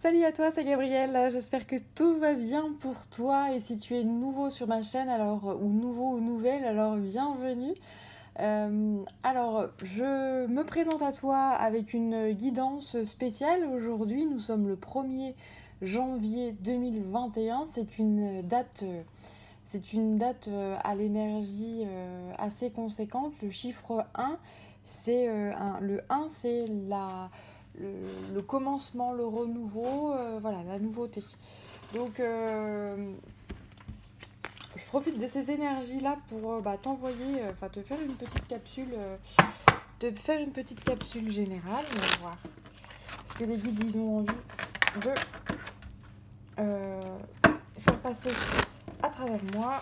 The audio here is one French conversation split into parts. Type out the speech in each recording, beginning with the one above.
Salut à toi, c'est Gabrielle. J'espère que tout va bien pour toi. Et si tu es nouveau sur ma chaîne, ou nouveau ou nouvelle, alors bienvenue. Je me présente à toi avec une guidance spéciale. Aujourd'hui, nous sommes le 1er janvier 2021. C'est une date à l'énergie assez conséquente. Le chiffre 1, le 1, c'est le commencement, le renouveau, voilà, la nouveauté. Donc, je profite de ces énergies-là pour t'envoyer, te faire une petite capsule générale. On va voir ce que les guides ils ont envie de euh, faire passer à travers moi.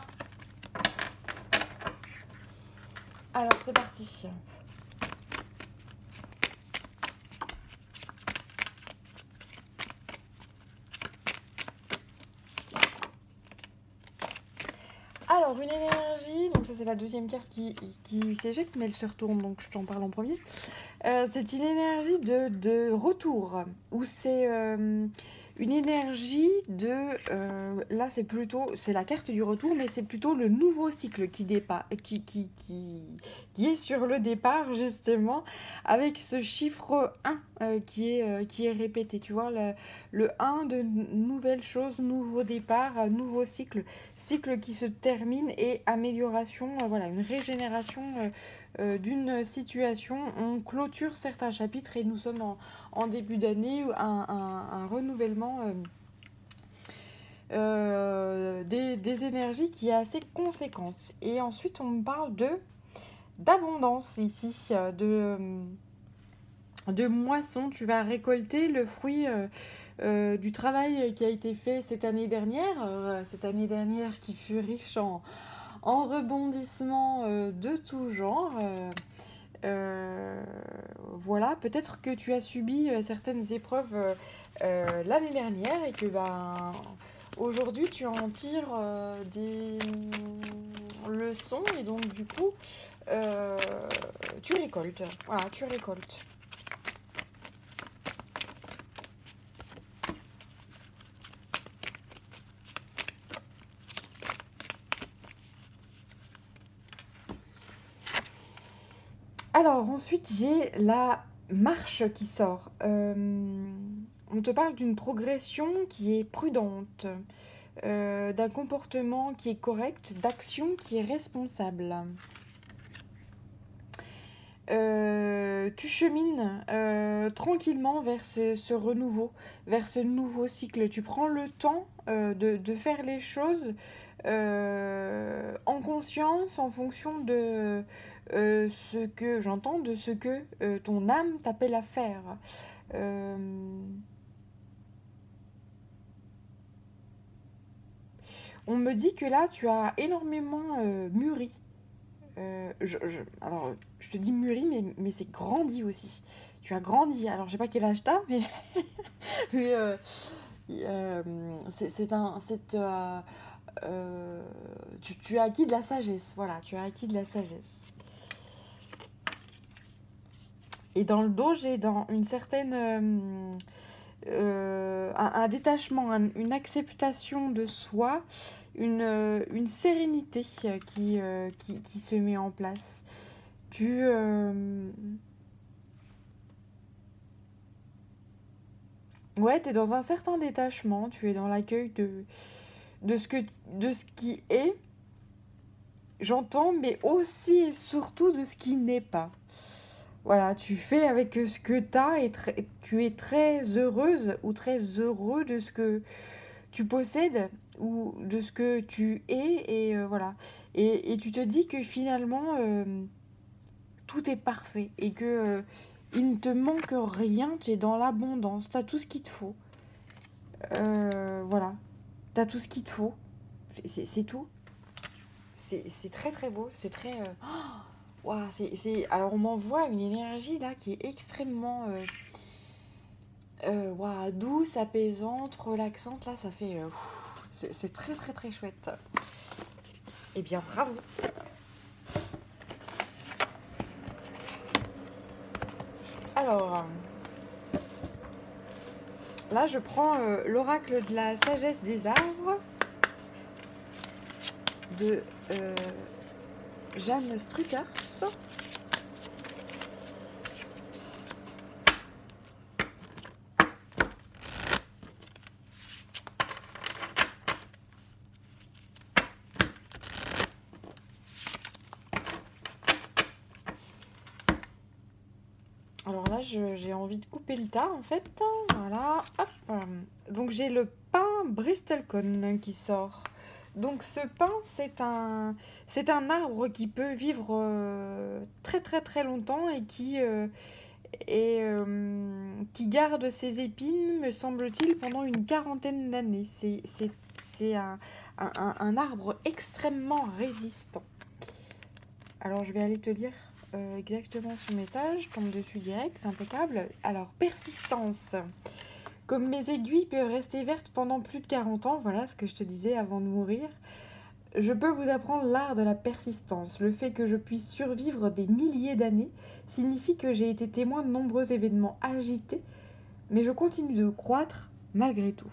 Alors, c'est parti. Alors, une énergie, donc ça c'est la deuxième carte qui s'éjecte, mais elle se retourne, donc je t'en parle en premier. C'est une énergie de retour, où c'est une énergie là c'est la carte du retour, mais c'est plutôt le nouveau cycle qui est sur le départ, justement, avec ce chiffre 1 qui est répété. Tu vois, le 1 de nouvelles choses, nouveau départ, nouveau cycle qui se termine et amélioration, voilà, une régénération d'une situation. On clôture certains chapitres et nous sommes en début d'année, un renouvellement des énergies qui est assez conséquente. Et ensuite, on me parle d'abondance ici, de moisson. Tu vas récolter le fruit du travail qui a été fait cette année dernière qui fut riche en rebondissements de tout genre. Voilà, peut-être que tu as subi certaines épreuves l'année dernière et que aujourd'hui tu en tires des leçons et donc du coup tu récoltes. Voilà, tu récoltes. Alors ensuite j'ai la marche qui sort. On te parle d'une progression qui est prudente, d'un comportement qui est correct, d'action qui est responsable. Tu chemines tranquillement vers ce renouveau, vers ce nouveau cycle. Tu prends le temps de faire les choses en conscience, en fonction de ce que j'entends, de ce que ton âme t'appelle à faire. Euh, on me dit que là, tu as énormément mûri. Alors, je te dis mûri, mais c'est grandi aussi. Tu as grandi. Alors, je sais pas quel âge t'as, mais, mais tu as acquis de la sagesse. Voilà, tu as acquis de la sagesse. Et dans le dos, j'ai dans une certaine un détachement, une acceptation de soi, une sérénité qui se met en place. Tu ouais, t'es dans un certain détachement, tu es dans l'accueil de ce qui est, j'entends, mais aussi et surtout de ce qui n'est pas. Voilà, tu fais avec ce que t'as et tu es très heureuse ou très heureux de ce que tu possèdes ou de ce que tu es et voilà. Et tu te dis que finalement tout est parfait et que il ne te manque rien, tu es dans l'abondance, tu as tout ce qu'il te faut. Voilà, tu as tout ce qu'il te faut. C'est tout. C'est très très beau, c'est très Ouah, alors on m'envoie une énergie là qui est extrêmement ouah, douce, apaisante, relaxante. Là, ça fait. C'est très très très chouette. Eh bien, bravo. Alors, Là, je prends l'oracle de la sagesse des arbres de Jeanne Struthers. Alors là, j'ai envie de couper le tas, en fait. Voilà, hop. Donc j'ai le pin Bristlecone qui sort. Donc ce pin, c'est un arbre qui peut vivre très très très longtemps et qui garde ses épines, me semble-t-il, pendant une quarantaine d'années. C'est un arbre extrêmement résistant. Alors je vais aller te lire exactement son message, je tombe dessus direct, impeccable. Alors, persistance. Comme mes aiguilles peuvent rester vertes pendant plus de 40 ans, voilà ce que je te disais avant de mourir, je peux vous apprendre l'art de la persistance. Le fait que je puisse survivre des milliers d'années signifie que j'ai été témoin de nombreux événements agités, mais je continue de croître malgré tout.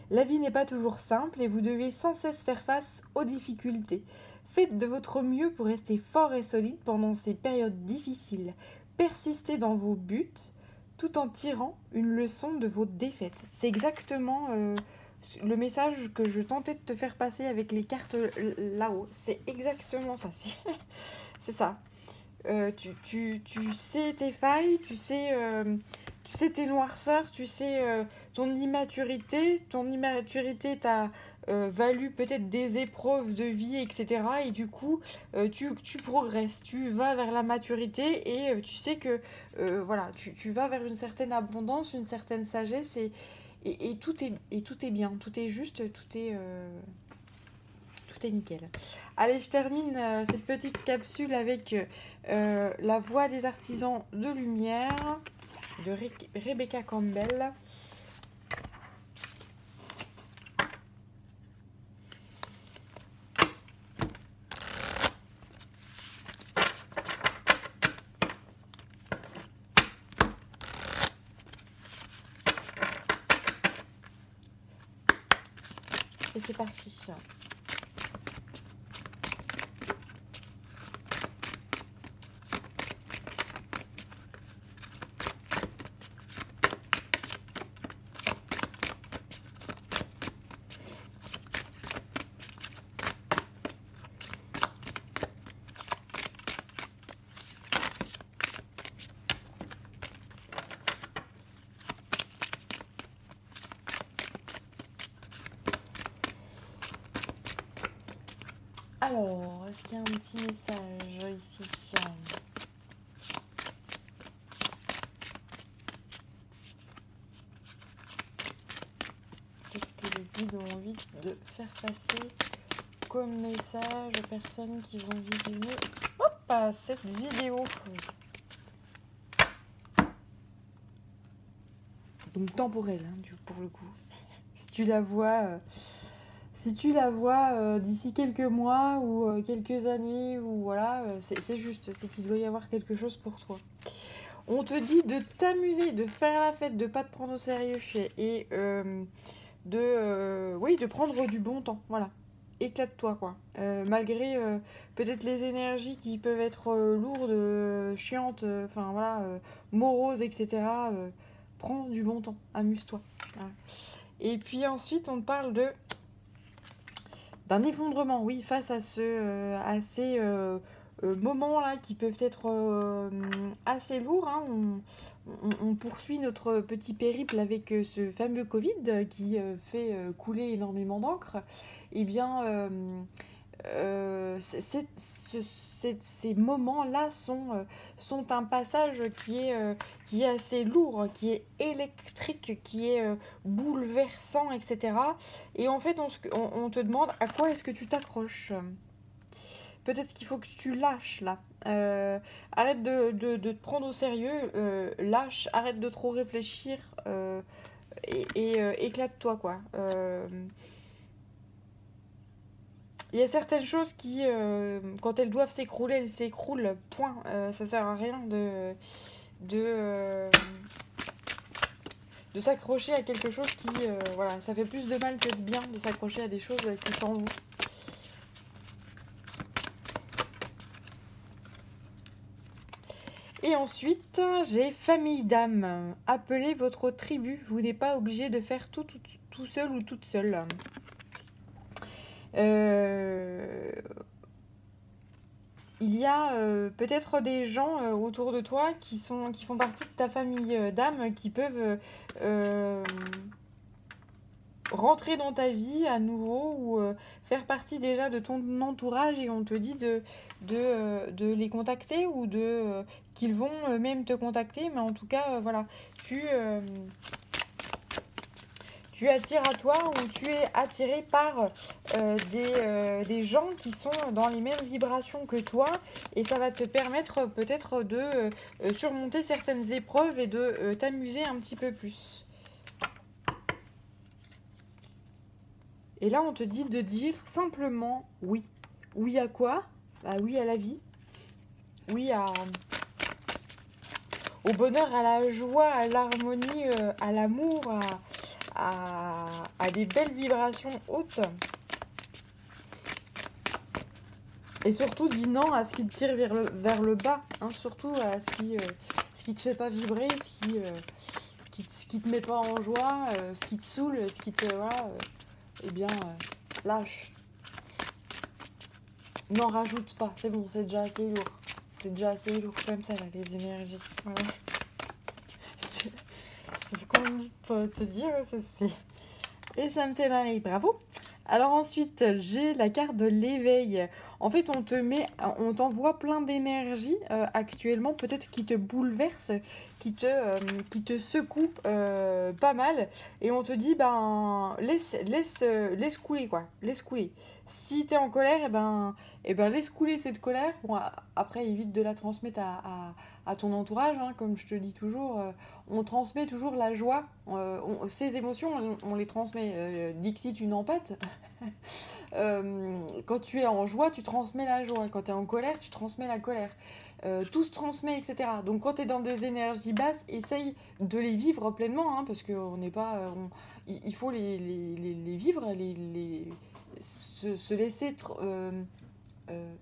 La vie n'est pas toujours simple et vous devez sans cesse faire face aux difficultés. Faites de votre mieux pour rester fort et solide pendant ces périodes difficiles. Persistez dans vos buts tout en tirant une leçon de vos défaites. C'est exactement le message que je tentais de te faire passer avec les cartes là-haut. C'est exactement ça. C'est ça. Tu sais tes failles, tu sais tes noirceurs, tu sais ton immaturité. Ton immaturité t'a valu peut-être des épreuves de vie, etc. Et du coup, tu progresses, tu vas vers la maturité et tu sais que voilà, tu vas vers une certaine abondance, une certaine sagesse et tout est bien, tout est juste, tout est nickel. Allez, je termine cette petite capsule avec La Voix des artisans de lumière de Rebecca Campbell. Et c'est parti. Alors, est-ce qu'il y a un petit message ici? Qu'est-ce que les guides ont envie de faire passer comme message aux personnes qui vont visionner cette vidéo? Donc temporelle, hein, pour le coup. Si tu la vois... d'ici quelques mois ou quelques années, ou voilà, c'est juste, c'est qu'il doit y avoir quelque chose pour toi. On te dit de t'amuser, de faire la fête, de pas te prendre au sérieux et de prendre du bon temps, voilà. Éclate-toi, quoi. Malgré peut-être les énergies qui peuvent être lourdes, chiantes, moroses, etc. Prends du bon temps, amuse-toi. Voilà. Et puis ensuite, on parle d'un effondrement, oui, face à ces moments-là qui peuvent être assez lourds. Hein. On poursuit notre petit périple avec ce fameux Covid qui fait couler énormément d'encre. Eh bien, ces moments-là sont un passage qui est assez lourd, qui est électrique, qui est bouleversant, etc. Et en fait, on te demande à quoi est-ce que tu t'accroches. Peut-être qu'il faut que tu lâches là. Arrête de te prendre au sérieux, lâche, arrête de trop réfléchir et éclate-toi, quoi. Il y a certaines choses qui, quand elles doivent s'écrouler, elles s'écroulent, point. Ça sert à rien de de s'accrocher à quelque chose qui, voilà, ça fait plus de mal que de bien de s'accrocher à des choses qui s'en vont. Et ensuite, j'ai famille d'âme. Appelez votre tribu. Vous n'êtes pas obligé de faire tout seul ou toute seule. Il y a peut-être des gens autour de toi qui font partie de ta famille d'âme qui peuvent rentrer dans ta vie à nouveau ou faire partie déjà de ton entourage et on te dit de les contacter ou qu'ils vont même te contacter. Mais en tout cas, voilà, tu attires à toi ou tu es attiré par des gens qui sont dans les mêmes vibrations que toi et ça va te permettre peut-être de surmonter certaines épreuves et de t'amuser un petit peu plus. Et là, on te dit de dire simplement oui. Oui à quoi? Bah oui à la vie. Oui au bonheur, à la joie, à l'harmonie, à l'amour, à des belles vibrations hautes. Et surtout, dis non à ce qui te tire vers le bas. Hein, surtout à ce qui te fait pas vibrer, ce qui te met pas en joie, ce qui te saoule, ce qui te... Voilà, eh bien, lâche. N'en rajoute pas, c'est bon, c'est déjà assez lourd. C'est déjà assez lourd comme ça, là, les énergies. Voilà. C'est ce qu'on me dit de te dire. Et ça me fait marrer, bravo. Alors ensuite, j'ai la carte de l'éveil. En fait, on t'envoie plein d'énergie actuellement, peut-être qui te bouleverse, qui te secoue pas mal. Et on te dit, ben, laisse couler, quoi. Laisse couler. Si t'es en colère, laisse couler cette colère. Bon, après, évite de la transmettre à ton entourage, hein, comme je te dis toujours. On transmet toujours la joie. Ces émotions, on les transmet. Dixit une empâte. Quand tu es en joie, tu transmets la joie. Quand tu es en colère, tu transmets la colère. Tout se transmet, etc. Donc quand tu es dans des énergies basses, essaye de les vivre pleinement, hein, parce qu'on n'est pas... il faut les vivre, se laisser...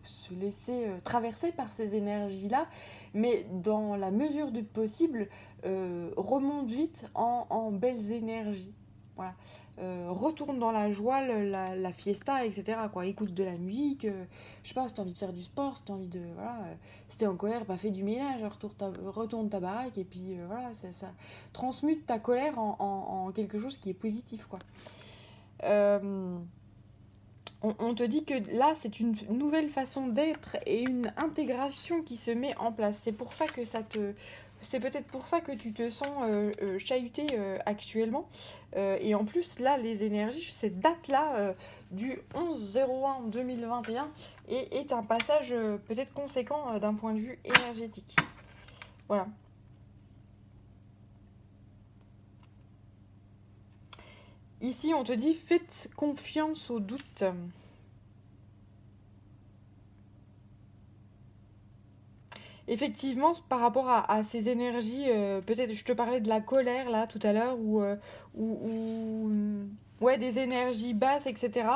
se laisser traverser par ces énergies-là, mais dans la mesure du possible, remonte vite en belles énergies. Voilà. Retourne dans la joie, la fiesta, etc. Quoi. Écoute de la musique, je sais pas, si t'as envie de faire du sport, si t'as envie de... Voilà, si t'es en colère, fais du ménage, retourne ta baraque, et puis voilà, ça transmute ta colère en quelque chose qui est positif, quoi. On te dit que là, c'est une nouvelle façon d'être et une intégration qui se met en place. C'est pour ça que c'est peut-être pour ça que tu te sens chahuté actuellement. Et en plus, là, les énergies, cette date-là, du 11/01/2021, est un passage peut-être conséquent d'un point de vue énergétique. Voilà. Ici, on te dit, faites confiance au doute. Effectivement, par rapport à ces énergies, peut-être je te parlais de la colère là tout à l'heure ouais, des énergies basses, etc.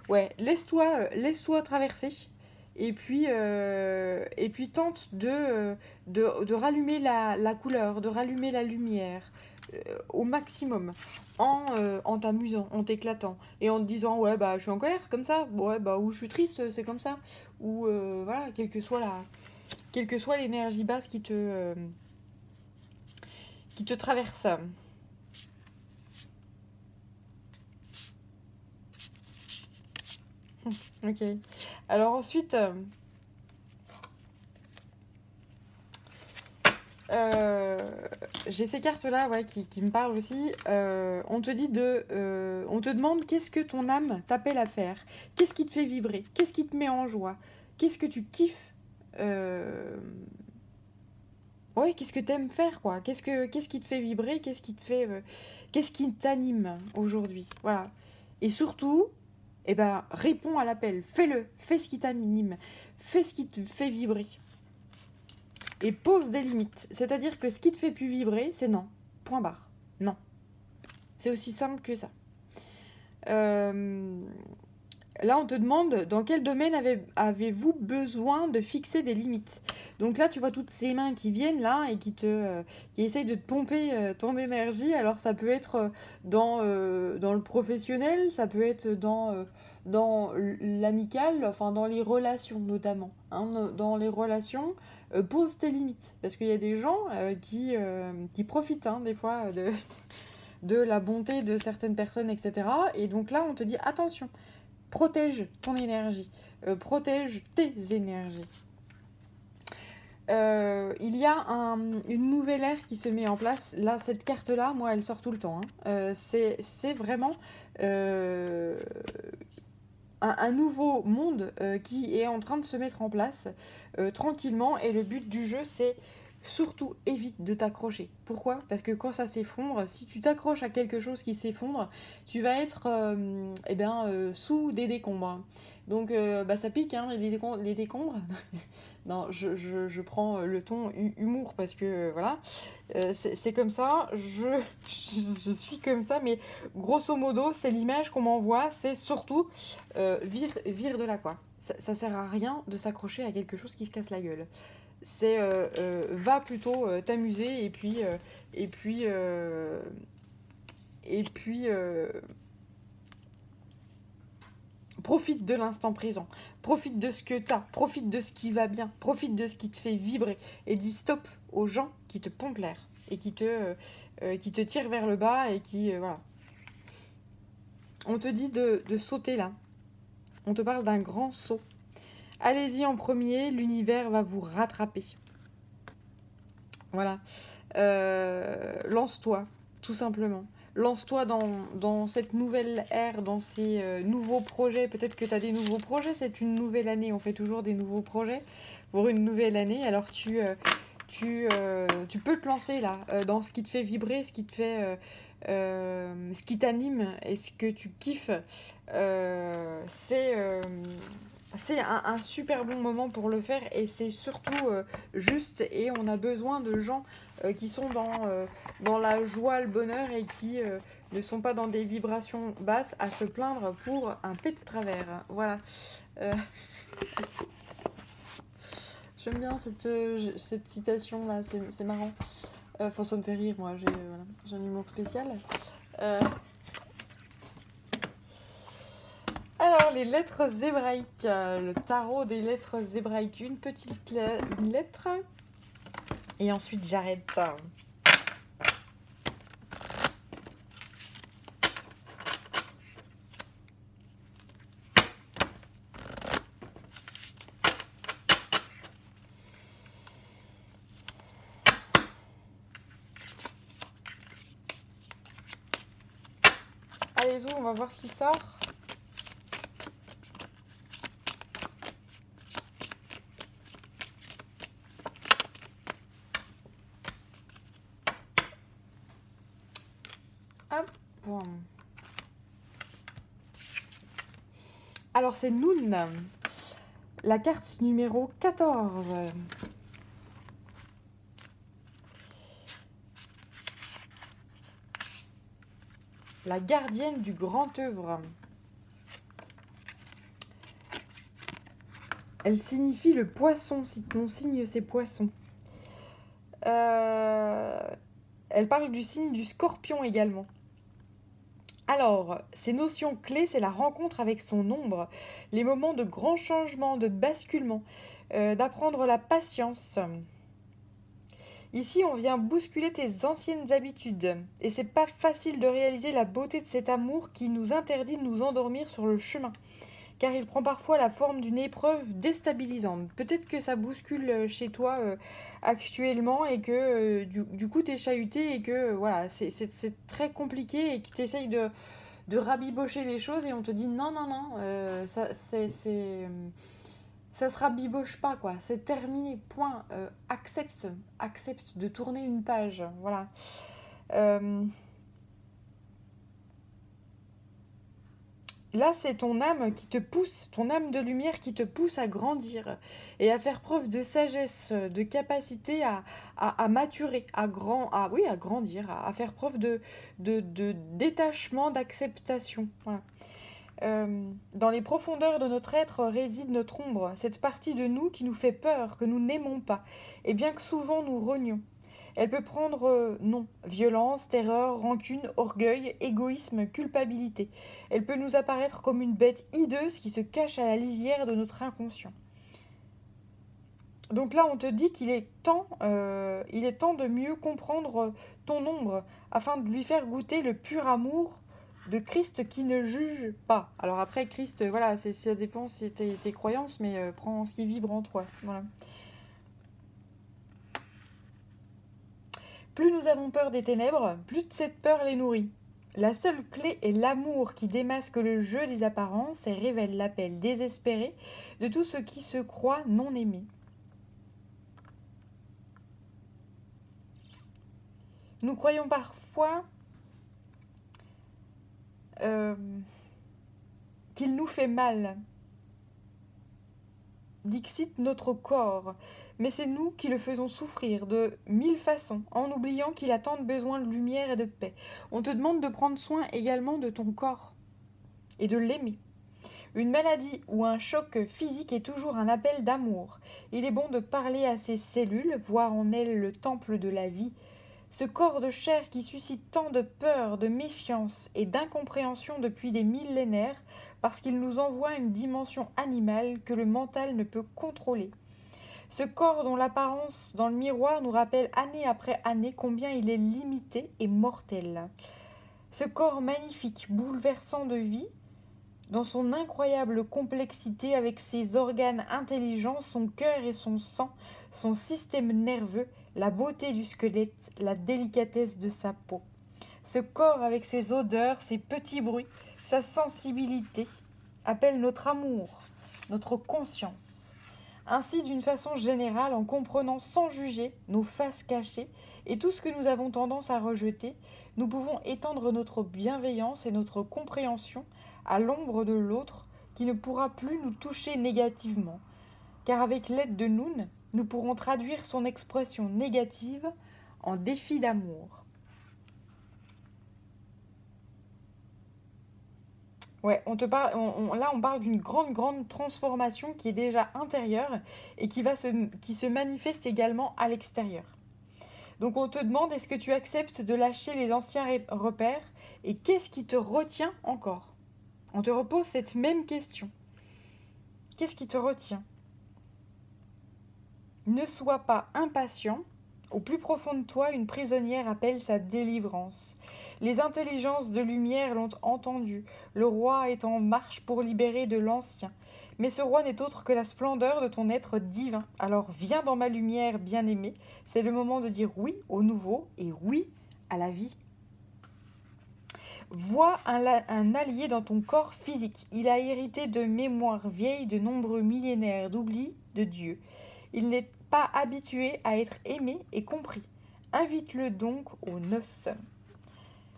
Ouais, laisse-toi traverser et puis tente de rallumer la couleur, de rallumer la lumière au maximum en t'amusant, en t'éclatant et en te disant ouais bah je suis en colère, c'est comme ça, ouais bah ou je suis triste, c'est comme ça, ou voilà, quelle que soit l'énergie basse qui te traverse. Ok. Alors ensuite, j'ai ces cartes-là, ouais, qui me parlent aussi. On te dit on te demande qu'est-ce que ton âme t'appelle à faire. Qu'est-ce qui te fait vibrer? Qu'est-ce qui te met en joie? Qu'est-ce que tu kiffes? Ouais, qu'est-ce que t'aimes faire, quoi? Qu'est-ce qui te fait vibrer? Qu'est-ce qui t'anime aujourd'hui? Voilà. Et surtout, réponds à l'appel. Fais-le. Fais ce qui t'anime. Fais ce qui te fait vibrer. Et pose des limites. C'est-à-dire que ce qui te fait plus vibrer, c'est non. Point barre. Non. C'est aussi simple que ça. Là, on te demande dans quel domaine avez-vous besoin de fixer des limites. Donc là, tu vois toutes ces mains qui viennent là et qui essayent de te pomper ton énergie. Alors ça peut être dans le professionnel, ça peut être dans l'amical, enfin dans les relations notamment. Hein. Dans les relations, pose tes limites. Parce qu'il y a des gens qui profitent des fois de la bonté de certaines personnes, etc. Et donc là, on te dit attention. Protège ton énergie, protège tes énergies. Il y a une nouvelle ère qui se met en place. Là, cette carte-là, moi, elle sort tout le temps. C'est vraiment un nouveau monde qui est en train de se mettre en place tranquillement. Et le but du jeu, c'est surtout évite de t'accrocher. Pourquoi ? Parce que quand ça s'effondre, si tu t'accroches à quelque chose qui s'effondre, tu vas être sous des décombres. Donc ça pique, les décombres. Non, je prends le ton humour parce que voilà, c'est comme ça, je suis comme ça, mais grosso modo, c'est l'image qu'on m'envoie, c'est surtout vire de là quoi. Ça sert à rien de s'accrocher à quelque chose qui se casse la gueule. C'est va plutôt t'amuser et puis profite de l'instant présent, profite de ce que t'as, profite de ce qui va bien, profite de ce qui te fait vibrer et dis stop aux gens qui te pompent l'air et qui te tirent vers le bas et voilà. On te dit de sauter là, on te parle d'un grand saut. Allez-y en premier, l'univers va vous rattraper. Voilà. Lance-toi, tout simplement. Lance-toi dans cette nouvelle ère, dans ces nouveaux projets. Peut-être que tu as des nouveaux projets, c'est une nouvelle année. On fait toujours des nouveaux projets pour une nouvelle année. Alors tu peux te lancer là, dans ce qui te fait vibrer, ce qui t'anime et ce que tu kiffes. C'est un super bon moment pour le faire et c'est surtout juste et on a besoin de gens qui sont dans la joie, le bonheur et qui ne sont pas dans des vibrations basses à se plaindre pour un pet de travers. Voilà. J'aime bien cette citation-là, c'est marrant. Enfin, ça me fait rire, moi, j'ai un humour spécial. Alors, les lettres hébraïques, le tarot des lettres hébraïques, une petite lettre, et ensuite j'arrête. Allez-y, on va voir ce qui sort. Hop. Alors c'est Noun, la carte numéro 14. La gardienne du grand œuvre. Elle signifie le poisson, si ton signe c'est poisson. Elle parle du signe du scorpion également. Alors, ces notions clés, c'est la rencontre avec son ombre, les moments de grands changements, de basculement, d'apprendre la patience. Ici, on vient bousculer tes anciennes habitudes. Et c'est pas facile de réaliser la beauté de cet amour qui nous interdit de nous endormir sur le chemin. Car il prend parfois la forme d'une épreuve déstabilisante. Peut-être que ça bouscule chez toi actuellement et que du coup t'es chahuté et que voilà, c'est très compliqué et que t'essayes de rabibocher les choses et on te dit non, ça se rabiboche pas quoi, c'est terminé, point, accepte de tourner une page, voilà. Là, c'est ton âme qui te pousse, ton âme de lumière qui te pousse à grandir et à faire preuve de sagesse, de capacité à maturer, oui, à grandir, à faire preuve de détachement, d'acceptation. Voilà. Dans les profondeurs de notre être réside notre ombre, cette partie de nous qui nous fait peur, que nous n'aimons pas, et bien que souvent nous renions. Elle peut prendre nom, violence, terreur, rancune, orgueil, égoïsme, culpabilité. Elle peut nous apparaître comme une bête hideuse qui se cache à la lisière de notre inconscient. Donc là, on te dit qu'il est temps de mieux comprendre ton ombre, afin de lui faire goûter le pur amour de Christ qui ne juge pas. Alors après, Christ, voilà, ça dépend si tes croyances, mais prends ce qui vibre en toi. Voilà. Plus nous avons peur des ténèbres, plus cette peur les nourrit. La seule clé est l'amour qui démasque le jeu des apparences et révèle l'appel désespéré de tout ce qui se croit non aimé. Nous croyons parfois qu'il nous fait mal. Dixit notre corps, mais c'est nous qui le faisons souffrir de 1000 façons, en oubliant qu'il a tant besoin de lumière et de paix. On te demande de prendre soin également de ton corps et de l'aimer. Une maladie ou un choc physique est toujours un appel d'amour. Il est bon de parler à ces cellules, voir en elles le temple de la vie. Ce corps de chair qui suscite tant de peur, de méfiance et d'incompréhension depuis des millénaires, parce qu'il nous envoie une dimension animale que le mental ne peut contrôler. Ce corps dont l'apparence dans le miroir nous rappelle année après année combien il est limité et mortel. Ce corps magnifique, bouleversant de vie, dans son incroyable complexité avec ses organes intelligents, son cœur et son sang, son système nerveux, la beauté du squelette, la délicatesse de sa peau. Ce corps avec ses odeurs, ses petits bruits, sa sensibilité, appelle notre amour, notre conscience. Ainsi, d'une façon générale, en comprenant sans juger nos faces cachées et tout ce que nous avons tendance à rejeter, nous pouvons étendre notre bienveillance et notre compréhension à l'ombre de l'autre qui ne pourra plus nous toucher négativement, car avec l'aide de Noun, nous pourrons traduire son expression négative en défi d'amour. Ouais, là on parle d'une grande transformation qui est déjà intérieure et qui se manifeste également à l'extérieur. Donc on te demande, est-ce que tu acceptes de lâcher les anciens repères et qu'est-ce qui te retient encore ? On te repose cette même question. Qu'est-ce qui te retient ? Ne sois pas impatient. Au plus profond de toi, une prisonnière appelle sa délivrance. Les intelligences de lumière l'ont entendu. Le roi est en marche pour libérer de l'ancien. Mais ce roi n'est autre que la splendeur de ton être divin. Alors viens dans ma lumière, bien-aimé. C'est le moment de dire oui au nouveau et oui à la vie. Vois un allié dans ton corps physique. Il a hérité de mémoires vieilles de nombreux millénaires d'oubli de Dieu. Il n'est pas habitué à être aimé et compris. Invite-le donc aux noces.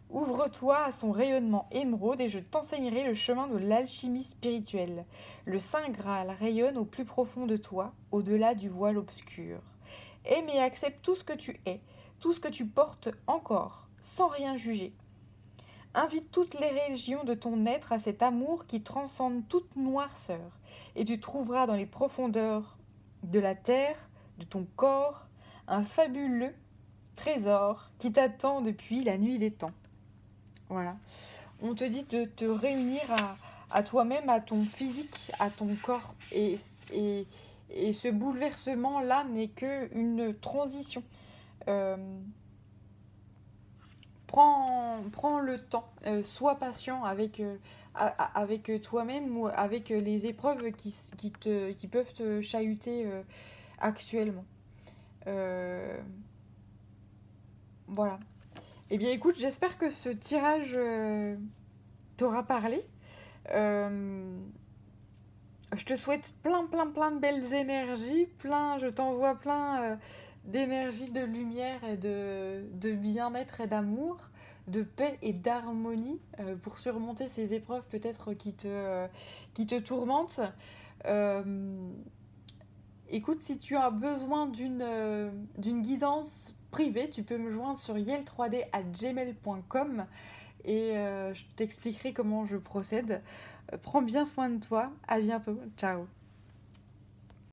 Ouvre-toi à son rayonnement émeraude et je t'enseignerai le chemin de l'alchimie spirituelle. Le Saint Graal rayonne au plus profond de toi, au-delà du voile obscur. Aime et accepte tout ce que tu es, tout ce que tu portes encore, sans rien juger. Invite toutes les régions de ton être à cet amour qui transcende toute noirceur, et tu trouveras dans les profondeurs de la terre, de ton corps, un fabuleux trésor qui t'attend depuis la nuit des temps. Voilà. On te dit de te réunir à toi-même, à ton physique, à ton corps. Et ce bouleversement-là n'est qu'une transition. Prends le temps, sois patient avec toi-même ou avec les épreuves qui peuvent te chahuter actuellement. Voilà. Eh bien écoute, j'espère que ce tirage t'aura parlé. Je te souhaite plein de belles énergies, je t'envoie plein d'énergie, de lumière et de bien-être et d'amour. de paix et d'harmonie pour surmonter ces épreuves peut-être qui te tourmentent. Euh, Écoute, si tu as besoin d'une guidance privée, tu peux me joindre sur yel3d@gmail.com et je t'expliquerai comment je procède. Prends bien soin de toi. À bientôt. Ciao.